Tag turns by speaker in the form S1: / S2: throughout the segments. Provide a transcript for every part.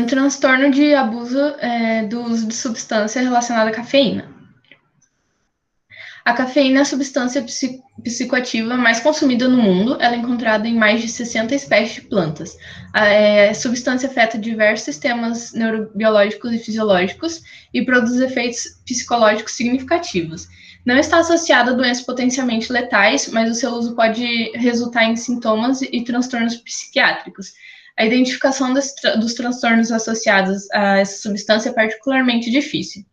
S1: Transtorno de abuso do uso de substância relacionada à cafeína. A cafeína é a substância psicoativa mais consumida no mundo. Ela é encontrada em mais de 60 espécies de plantas. A substância afeta diversos sistemas neurobiológicos e fisiológicos e produz efeitos psicológicos significativos. Não está associada a doenças potencialmente letais, mas o seu uso pode resultar em sintomas e transtornos psiquiátricos. A identificação dos transtornos associados a essa substância é particularmente difícil.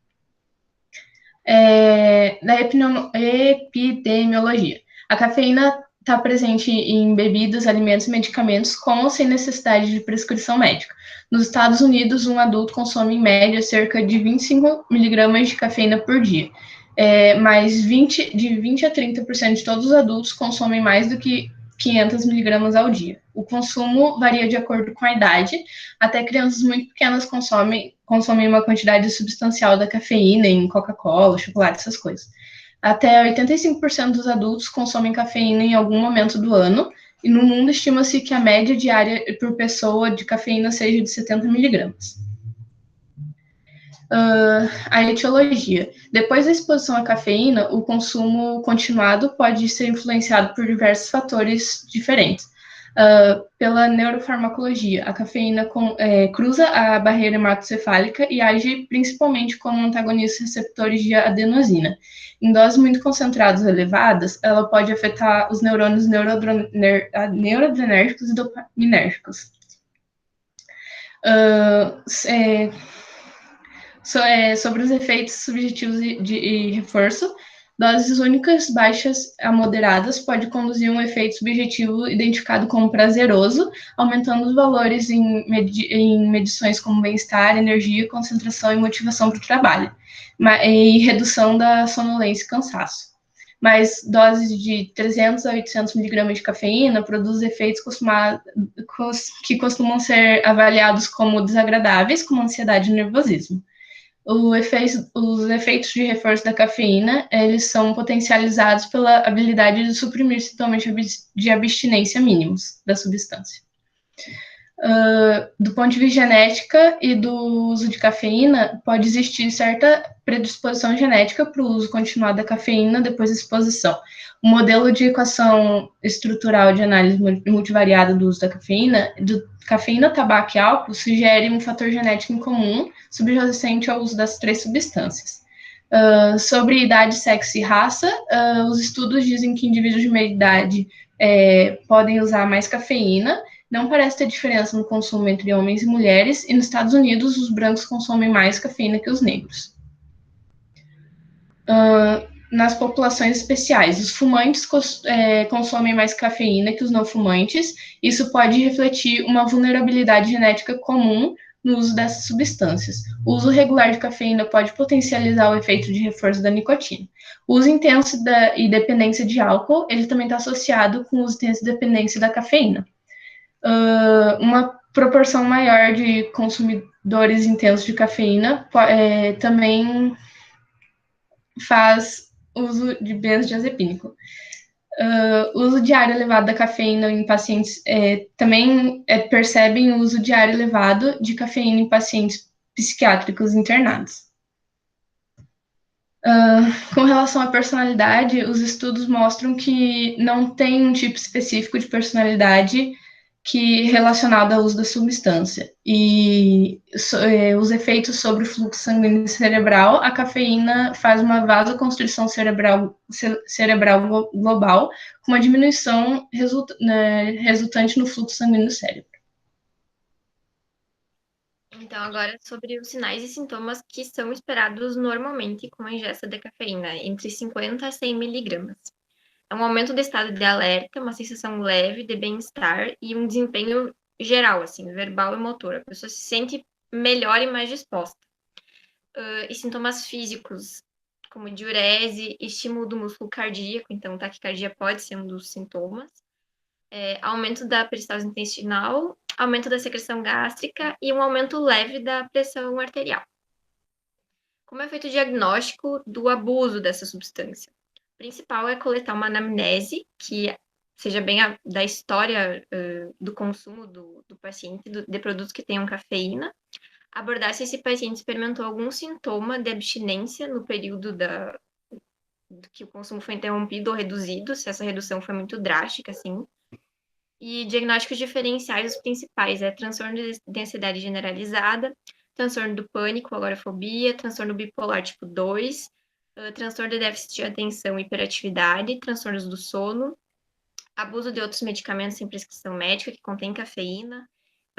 S1: Da epidemiologia. A cafeína está presente em bebidas, alimentos e medicamentos com ou sem necessidade de prescrição médica. Nos Estados Unidos, um adulto consome em média cerca de 25 miligramas de cafeína por dia. Mas de 20 a 30% de todos os adultos consomem mais do que 500 miligramas ao dia. O consumo varia de acordo com a idade. Até crianças muito pequenas consomem uma quantidade substancial da cafeína em Coca-Cola, chocolate, essas coisas. Até 85% dos adultos consomem cafeína em algum momento do ano, e no mundo estima-se que a média diária por pessoa de cafeína seja de 70 miligramas. A etiologia. Depois da exposição à cafeína, o consumo continuado pode ser influenciado por diversos fatores diferentes. Pela neurofarmacologia, a cafeína cruza a barreira hematocefálica e age principalmente como antagonista receptores de adenosina. Em doses muito concentradas ou elevadas, ela pode afetar os neurônios neuroadrenérgicos e dopaminérgicos. Sobre os efeitos subjetivos de reforço, doses únicas baixas a moderadas pode conduzir um efeito subjetivo identificado como prazeroso, aumentando os valores em medições como bem-estar, energia, concentração e motivação para o trabalho, e redução da sonolência e cansaço. Mas doses de 300 a 800 miligramas de cafeína produzem efeitos que costumam ser avaliados como desagradáveis, como ansiedade e nervosismo. Os efeitos de reforço da cafeína, eles são potencializados pela habilidade de suprimir sintomas de abstinência mínimos da substância. Do ponto de vista genética e do uso de cafeína, pode existir certa predisposição genética para o uso continuado da cafeína depois da exposição. O modelo de equação estrutural de análise multivariada do uso da cafeína, tabaco e álcool sugere um fator genético em comum subjacente ao uso das três substâncias. Sobre idade, sexo e raça, os estudos dizem que indivíduos de meia idade podem usar mais cafeína. Não parece ter diferença no consumo entre homens e mulheres, e nos Estados Unidos os brancos consomem mais cafeína que os negros. Nas populações especiais, os fumantes consomem mais cafeína que os não fumantes. Isso pode refletir uma vulnerabilidade genética comum no uso dessas substâncias. O uso regular de cafeína pode potencializar o efeito de reforço da nicotina. O uso intenso e dependência de álcool, ele também está associado com o uso intenso e dependência da cafeína. Uma proporção maior de consumidores intensos de cafeína também faz uso de benzodiazepínico. Uso diário elevado da cafeína em pacientes também percebem o uso diário elevado de cafeína em pacientes psiquiátricos internados. Com relação à personalidade, os estudos mostram que não tem um tipo específico de personalidade relacionado ao uso da substância. E os efeitos sobre o fluxo sanguíneo cerebral, a cafeína faz uma vasoconstrição cerebral global, com uma diminuição resultante no fluxo sanguíneo do cérebro.
S2: Então, agora sobre os sinais e sintomas que são esperados normalmente com a ingesta de cafeína, entre 50 a 100 miligramas. É um aumento do estado de alerta, uma sensação leve de bem-estar e um desempenho geral, assim, verbal e motor. A pessoa se sente melhor e mais disposta. E sintomas físicos, como diurese, estímulo do músculo cardíaco, então taquicardia pode ser um dos sintomas. Aumento da peristalse intestinal, aumento da secreção gástrica e um aumento leve da pressão arterial. Como é feito o diagnóstico do abuso dessa substância? O principal é coletar uma anamnese, que seja bem da história do consumo do paciente de produtos que tenham cafeína, abordar se esse paciente experimentou algum sintoma de abstinência no período que o consumo foi interrompido ou reduzido, se essa redução foi muito drástica, assim. E diagnósticos diferenciais, os principais, transtorno de ansiedade generalizada, transtorno do pânico, agorafobia, transtorno bipolar tipo 2, transtorno de déficit de atenção e hiperatividade, transtornos do sono, abuso de outros medicamentos sem prescrição médica que contém cafeína,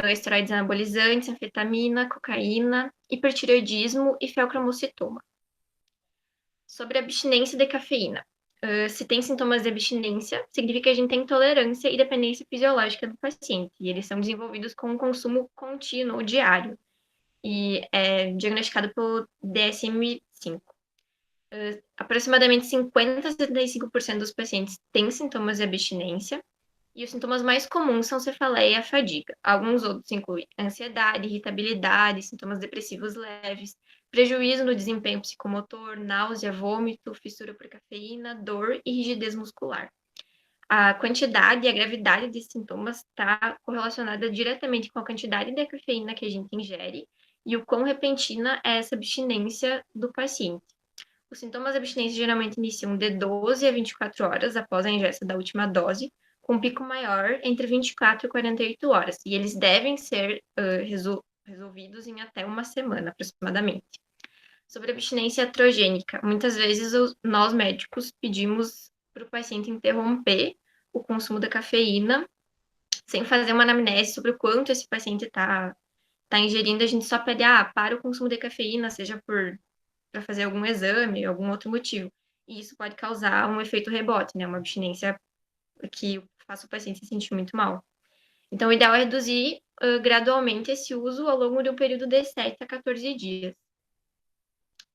S2: esteroides anabolizantes, anfetamina, cocaína, hipertireoidismo e feocromocitoma. Sobre abstinência de cafeína. Se tem sintomas de abstinência, significa que a gente tem intolerância e dependência fisiológica do paciente. E eles são desenvolvidos com um consumo contínuo, diário. E é diagnosticado pelo DSM-5. Aproximadamente 50 a 75% dos pacientes têm sintomas de abstinência. E os sintomas mais comuns são cefaleia e a fadiga. Alguns outros incluem ansiedade, irritabilidade, sintomas depressivos leves, prejuízo no desempenho psicomotor, náusea, vômito, fissura por cafeína, dor e rigidez muscular. A quantidade e a gravidade desses sintomas está correlacionada diretamente com a quantidade de cafeína que a gente ingere e o quão repentina é essa abstinência do paciente. Os sintomas de abstinência geralmente iniciam de 12 a 24 horas após a ingesta da última dose, com um pico maior entre 24 e 48 horas, e eles devem ser resolvidos em até uma semana, aproximadamente. Sobre abstinência iatrogênica, muitas vezes nós médicos pedimos para o paciente interromper o consumo da cafeína, sem fazer uma anamnese sobre o quanto esse paciente está ingerindo, a gente só pede, para o consumo de cafeína, seja para fazer algum exame, algum outro motivo. E isso pode causar um efeito rebote, né? Uma abstinência que faça o paciente se sentir muito mal. Então, o ideal é reduzir gradualmente esse uso ao longo de um período de 7 a 14 dias.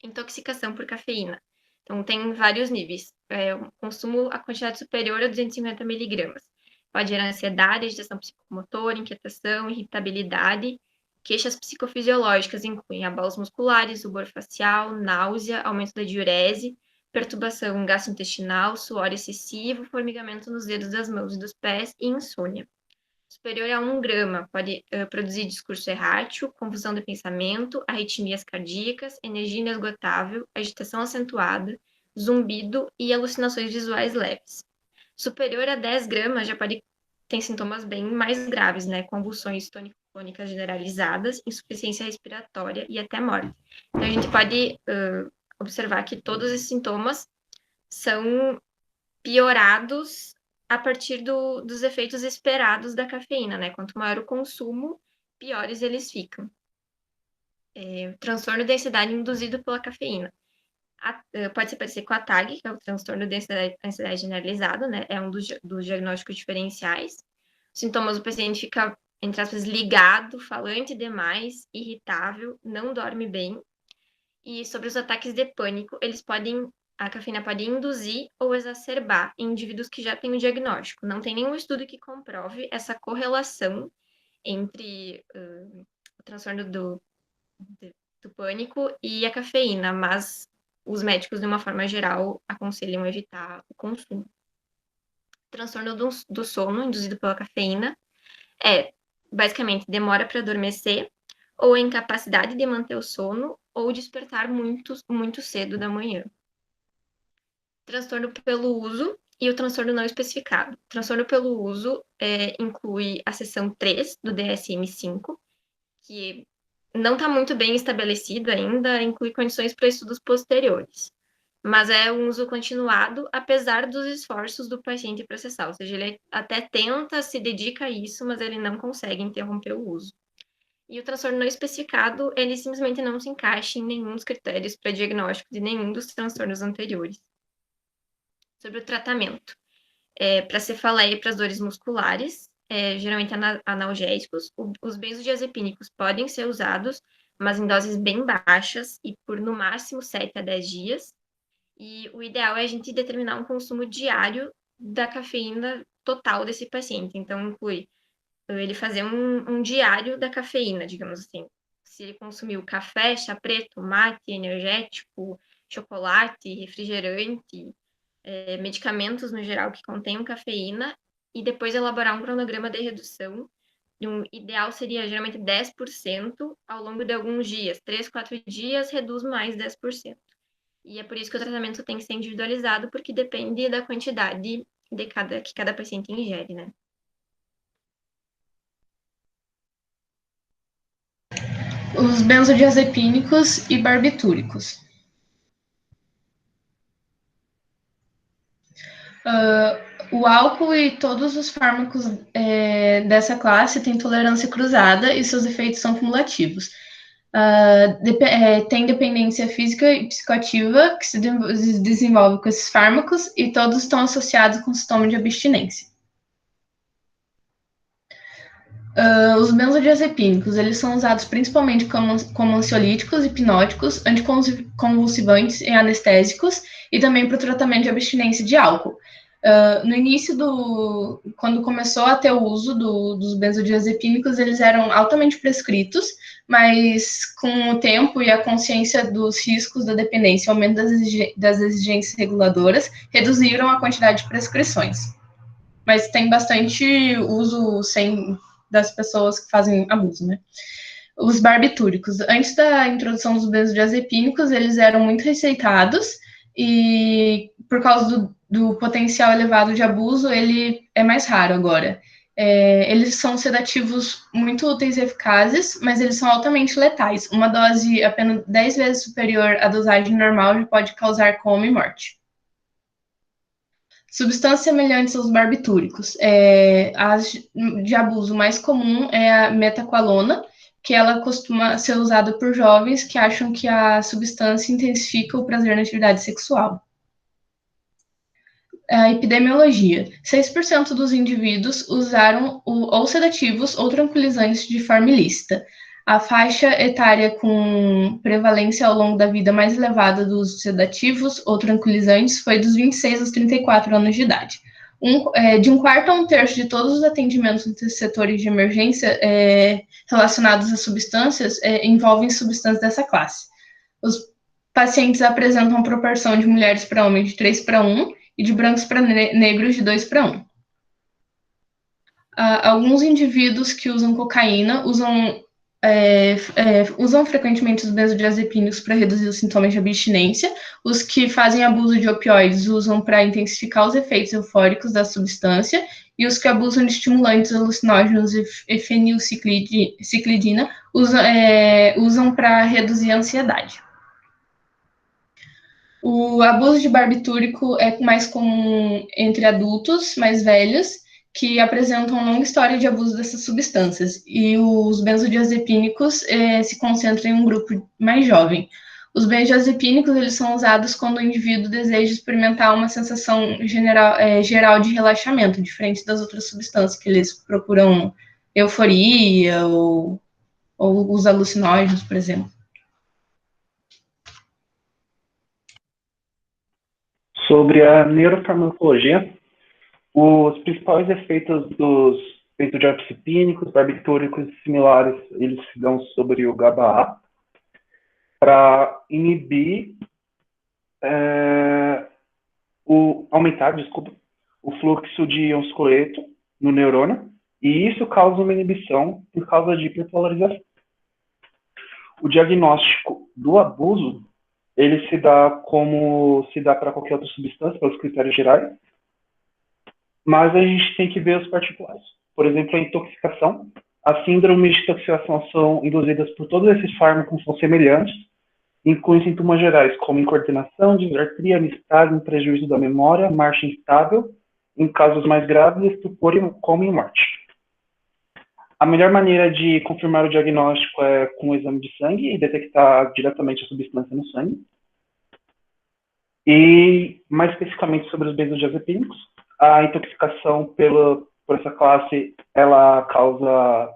S2: Intoxicação por cafeína. Então, tem vários níveis. O consumo a quantidade superior a 250 miligramas. Pode gerar ansiedade, agitação psicomotora, inquietação, irritabilidade. Queixas psicofisiológicas incluem abalos musculares, rubor facial, náusea, aumento da diurese, perturbação gastrointestinal, suor excessivo, formigamento nos dedos das mãos e dos pés e insônia. Superior a 1 grama, pode produzir discurso errático, confusão de pensamento, arritmias cardíacas, energia inesgotável, agitação acentuada, zumbido e alucinações visuais leves. Superior a 10 gramas já pode ter sintomas bem mais graves, né? Convulsões tônicas generalizadas, insuficiência respiratória e até morte. Então, a gente pode observar que todos esses sintomas são piorados a partir dos efeitos esperados da cafeína, né? Quanto maior o consumo, piores eles ficam. Transtorno de ansiedade induzido pela cafeína. Pode se parecer com a TAG, que é o transtorno de ansiedade generalizado, né? É um dos diagnósticos diferenciais. Os sintomas, o paciente fica, entre aspas, ligado, falante demais, irritável, não dorme bem. E sobre os ataques de pânico, a cafeína pode induzir ou exacerbar em indivíduos que já têm o diagnóstico. Não tem nenhum estudo que comprove essa correlação entre o transtorno do pânico e a cafeína, mas os médicos, de uma forma geral, aconselham evitar o consumo. Transtorno do sono induzido pela cafeína basicamente, demora para adormecer, ou a incapacidade de manter o sono, ou despertar muito, muito cedo da manhã. Transtorno pelo uso e o transtorno não especificado. O transtorno pelo uso inclui a seção 3 do DSM-5, que não está muito bem estabelecido ainda, inclui condições para estudos posteriores. Mas é um uso continuado, apesar dos esforços do paciente processar. Ou seja, ele até tenta, se dedica a isso, mas ele não consegue interromper o uso. E o transtorno não especificado, ele simplesmente não se encaixa em nenhum dos critérios para diagnóstico de nenhum dos transtornos anteriores. Sobre o tratamento. Para cefaleia e para as dores musculares, geralmente analgésicos, os benzodiazepínicos podem ser usados, mas em doses bem baixas e por no máximo 7 a 10 dias. E o ideal é a gente determinar um consumo diário da cafeína total desse paciente. Então, inclui ele fazer um diário da cafeína, digamos assim. Se ele consumiu café, chá preto, mate, energético, chocolate, refrigerante, medicamentos no geral que contenham cafeína, e depois elaborar um cronograma de redução. Um ideal seria geralmente 10% ao longo de alguns dias. 3, 4 dias, reduz mais 10%. E é por isso que o tratamento tem que ser individualizado, porque depende da quantidade que cada paciente ingere, né?
S1: Os benzodiazepínicos e barbitúricos. O álcool e todos os fármacos dessa classe têm tolerância cruzada e seus efeitos são cumulativos. Tem dependência física e psicoativa que se desenvolve com esses fármacos e todos estão associados com sintomas de abstinência. Os benzodiazepínicos, eles são usados principalmente como ansiolíticos, hipnóticos, anticonvulsivantes e anestésicos, e também para o tratamento de abstinência de álcool. No início quando começou a ter o uso dos benzodiazepínicos, eles eram altamente prescritos, mas com o tempo e a consciência dos riscos da dependência e o aumento das exigências reguladoras, reduziram a quantidade de prescrições. Mas tem bastante uso das pessoas que fazem abuso, né? Os barbitúricos. Antes da introdução dos benzodiazepínicos, eles eram muito receitados e, por causa do potencial elevado de abuso, ele é mais raro agora. Eles são sedativos muito úteis e eficazes, mas eles são altamente letais. Uma dose apenas 10 vezes superior à dosagem normal já pode causar coma e morte. Substâncias semelhantes aos barbitúricos. As de abuso mais comum é a metaqualona, que ela costuma ser usada por jovens que acham que a substância intensifica o prazer na atividade sexual. A epidemiologia. 6% dos indivíduos usaram ou sedativos ou tranquilizantes de forma ilícita. A faixa etária com prevalência ao longo da vida mais elevada dos sedativos ou tranquilizantes foi dos 26 aos 34 anos de idade. De um quarto a um terço de todos os atendimentos nos setores de emergência relacionados a substâncias envolvem substâncias dessa classe. Os pacientes apresentam uma proporção de mulheres para homens de 3:1 e de brancos para negros de 2:1. Alguns indivíduos que usam cocaína usam frequentemente os benzodiazepínicos para reduzir os sintomas de abstinência. Os que fazem abuso de opioides usam para intensificar os efeitos eufóricos da substância, e os que abusam de estimulantes alucinógenos e fenilciclidina usam para reduzir a ansiedade. O abuso de barbitúrico é mais comum entre adultos mais velhos, que apresentam uma longa história de abuso dessas substâncias, e os benzodiazepínicos se concentram em um grupo mais jovem. Os benzodiazepínicos eles são usados quando o indivíduo deseja experimentar uma sensação geral de relaxamento, diferente das outras substâncias, que eles procuram euforia ou os alucinógenos, por exemplo.
S3: Sobre a neurofarmacologia, os principais efeitos dos benzodiazepínicos, barbitúricos e similares, eles se dão sobre o GABA-A para inibir, aumentar o fluxo de íons coleto no neurônio, e isso causa uma inibição por causa de hiperpolarização. O diagnóstico do abuso ele se dá como se dá para qualquer outra substância, pelos critérios gerais, mas a gente tem que ver os particulares. Por exemplo, a intoxicação. As síndromes de intoxicação são induzidas por todos esses fármacos, são semelhantes, incluem sintomas gerais como incoordenação, disartria, anistase, prejuízo da memória, marcha instável, em casos mais graves, estupor, coma e morte. A melhor maneira de confirmar o diagnóstico é com o exame de sangue e detectar diretamente a substância no sangue. E, mais especificamente, sobre os benzodiazepínicos, a intoxicação por essa classe, ela causa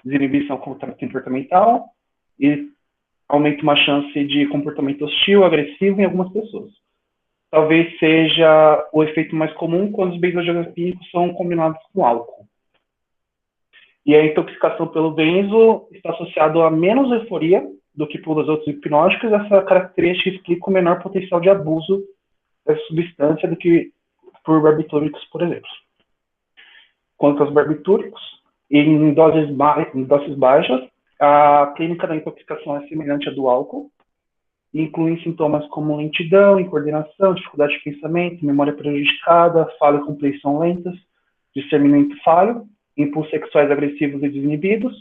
S3: desinibição comportamental e aumenta uma chance de comportamento hostil, agressivo em algumas pessoas. Talvez seja o efeito mais comum quando os benzodiazepínicos são combinados com álcool. E a intoxicação pelo benzo está associada a menos euforia do que pelos outros hipnóticos. Essa característica explica o menor potencial de abuso dessa substância do que por barbitúricos, por exemplo. Quanto aos barbitúricos, em doses baixas, a clínica da intoxicação é semelhante à do álcool, incluem sintomas como lentidão, incoordenação, dificuldade de pensamento, memória prejudicada, falha e compreensão lentas, discernimento falho, impulsos sexuais agressivos e desinibidos,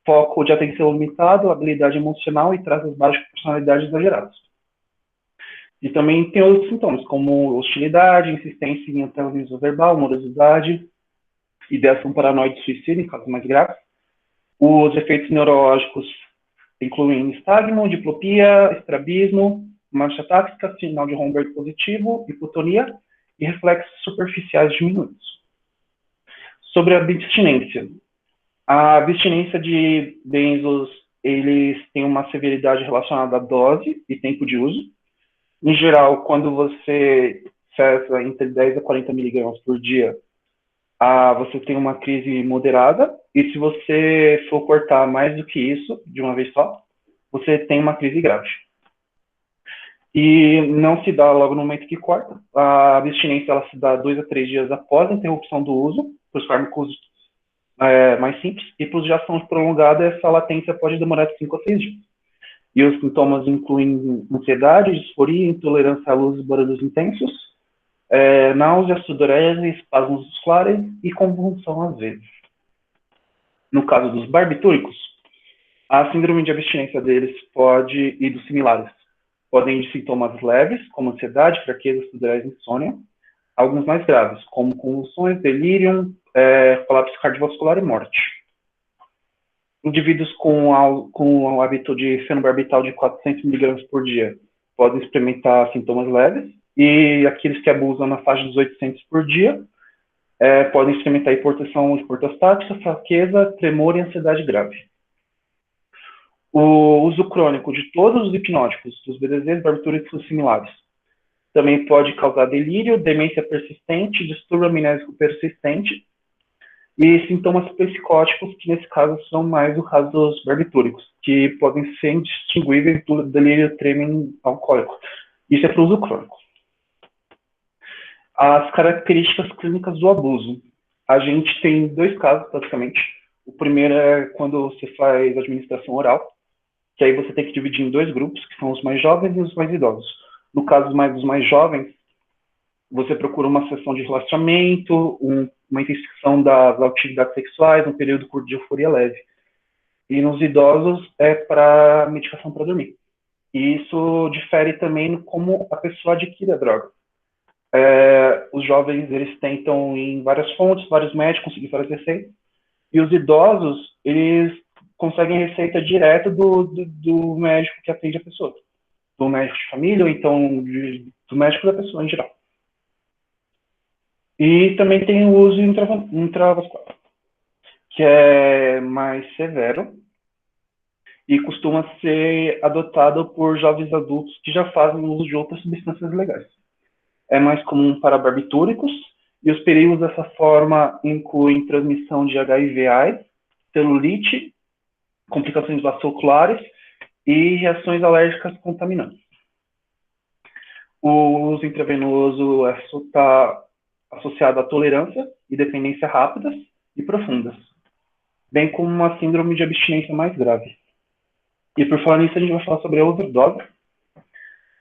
S3: foco de atenção limitado, habilidade emocional e traços baixos de personalidade exagerados. E também tem outros sintomas, como hostilidade, insistência em antagonismo verbal, morosidade, ideação paranoide e suicídio, em casos mais graves. Os efeitos neurológicos incluem nistagmo, diplopia, estrabismo, marcha táxica, sinal de Romberg positivo, hipotonia e reflexos superficiais diminuídos. Sobre a abstinência. A abstinência de benzos, eles têm uma severidade relacionada à dose e tempo de uso. Em geral, quando você cessa entre 10 a 40 miligramas por dia, você tem uma crise moderada, e se você for cortar mais do que isso, de uma vez só, você tem uma crise grave. E não se dá logo no momento que corta. A abstinência ela se dá 2 a 3 dias após a interrupção do uso, para os fármacos mais simples, e para os de ação prolongada, essa latência pode demorar de 5 a 6 dias. E os sintomas incluem ansiedade, disforia, intolerância à luz e barulhos intensos, náusea, sudorese, espasmos musculares e convulsão às vezes. No caso dos barbitúricos, a síndrome de abstinência deles e dos similares podem ir de sintomas leves, como ansiedade, fraqueza, sudorese e insônia, alguns mais graves, como convulsões, delírio, colapso cardiovascular e morte. Indivíduos com o hábito de fenobarbital de 400 mg por dia podem experimentar sintomas leves, e aqueles que abusam na faixa dos 800 por dia podem experimentar hipotensão hiperostática, fraqueza, tremor e ansiedade grave. O uso crônico de todos os hipnóticos, dos BDZs, barbitúricos e similares, também pode causar delírio, demência persistente, distúrbio amnésico persistente e sintomas psicóticos, que nesse caso são mais o caso dos barbitúricos, que podem ser indistinguíveis do delírio tremens alcoólico. Isso é para o uso crônico. As características clínicas do abuso. A gente tem 2 casos, basicamente. O primeiro é quando você faz administração oral, que aí você tem que dividir em 2 grupos, que são os mais jovens e os mais idosos. No caso dos mais jovens, você procura uma sessão de relaxamento, uma intensificação das atividades sexuais, um período curto de euforia leve. E nos idosos é para medicação para dormir. E isso difere também no como a pessoa adquire a droga. Os jovens, eles tentam em várias fontes, vários médicos, conseguir várias receitas. E os idosos, eles conseguem receita direto do médico que atende a pessoa. Do médico de família, ou então do médico da pessoa em geral. E também tem o uso intravascular, que é mais severo e costuma ser adotado por jovens adultos que já fazem uso de outras substâncias legais. É mais comum para barbitúricos, e os perigos dessa forma incluem transmissão de HIV/AIDS, celulite, complicações vasculares e reações alérgicas contaminantes. O uso intravenoso está associado à tolerância e dependência rápidas e profundas, bem como uma síndrome de abstinência mais grave. E por falar nisso, a gente vai falar sobre a overdose.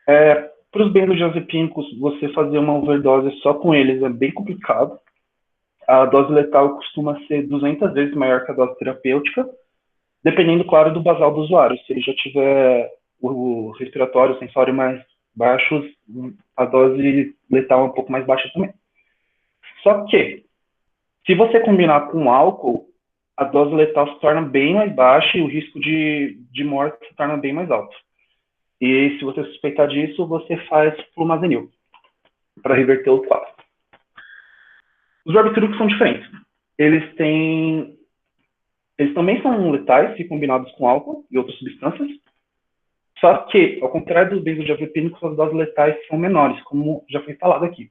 S3: Para os benzodiazepínicos, você fazer uma overdose só com eles é bem complicado. A dose letal costuma ser 200 vezes maior que a dose terapêutica, dependendo, claro, do basal do usuário. Se ele já tiver o respiratório, o sensório mais baixos, a dose letal é um pouco mais baixa também. Só que, se você combinar com álcool, a dose letal se torna bem mais baixa e o risco de morte se torna bem mais alto. E se você suspeitar disso, você faz flumazenil para reverter o quadro. Os barbitúricos são diferentes. Eles também são letais se combinados com álcool e outras substâncias. Só que, ao contrário dos benzodiazepínicos, as doses letais são menores, como já foi falado aqui.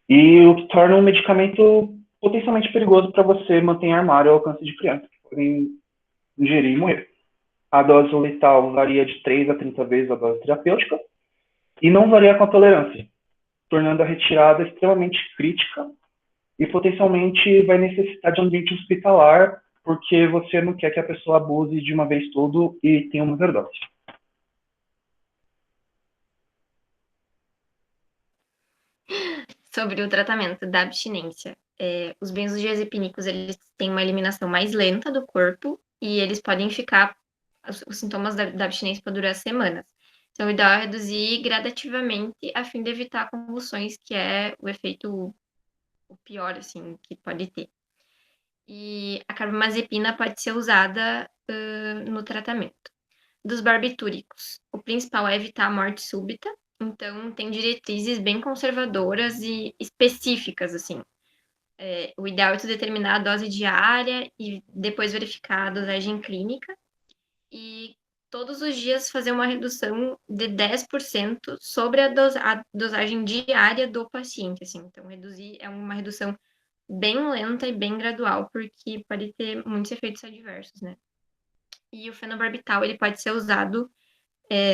S3: E o que torna um medicamento potencialmente perigoso para você manter em armário ao alcance de crianças que podem ingerir e morrer. A dose letal varia de 3 a 30 vezes a dose terapêutica e não varia com a tolerância, tornando a retirada extremamente crítica e potencialmente vai necessitar de ambiente hospitalar, porque você não quer que a pessoa abuse de uma vez tudo e tenha uma overdose.
S2: Sobre o tratamento da abstinência. Os benzodiazepínicos, eles têm uma eliminação mais lenta do corpo e eles podem ficar, os sintomas da abstinência podem durar semanas. Então, o ideal é reduzir gradativamente a fim de evitar convulsões, que é o efeito o pior, assim, que pode ter. E a carbamazepina pode ser usada no tratamento. Dos barbitúricos, o principal é evitar a morte súbita, então tem diretrizes bem conservadoras e específicas, assim. O ideal é tu determinar a dose diária e depois verificar a dosagem clínica e todos os dias fazer uma redução de 10% sobre a dosagem diária do paciente, assim. Então, reduzir é uma redução bem lenta e bem gradual, porque pode ter muitos efeitos adversos, né? E o fenobarbital, ele pode ser usado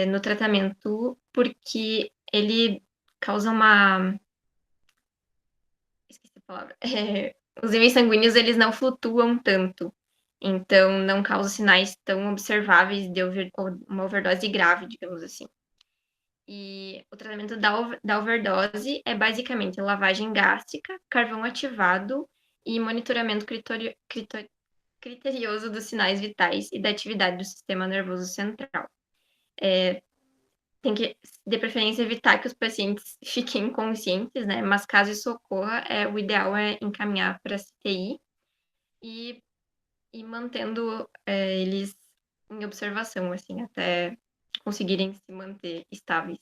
S2: no tratamento porque ele causa uma... Esqueci a palavra. Os níveis sanguíneos, eles não flutuam tanto. Então, não causa sinais tão observáveis de uma overdose grave, digamos assim. E o tratamento da overdose é basicamente lavagem gástrica, carvão ativado e monitoramento criterioso dos sinais vitais e da atividade do sistema nervoso central. Tem que, de preferência, evitar que os pacientes fiquem inconscientes, né? Mas caso isso ocorra, o ideal é encaminhar para a CTI e mantendo eles em observação, assim, até conseguirem se manter estáveis.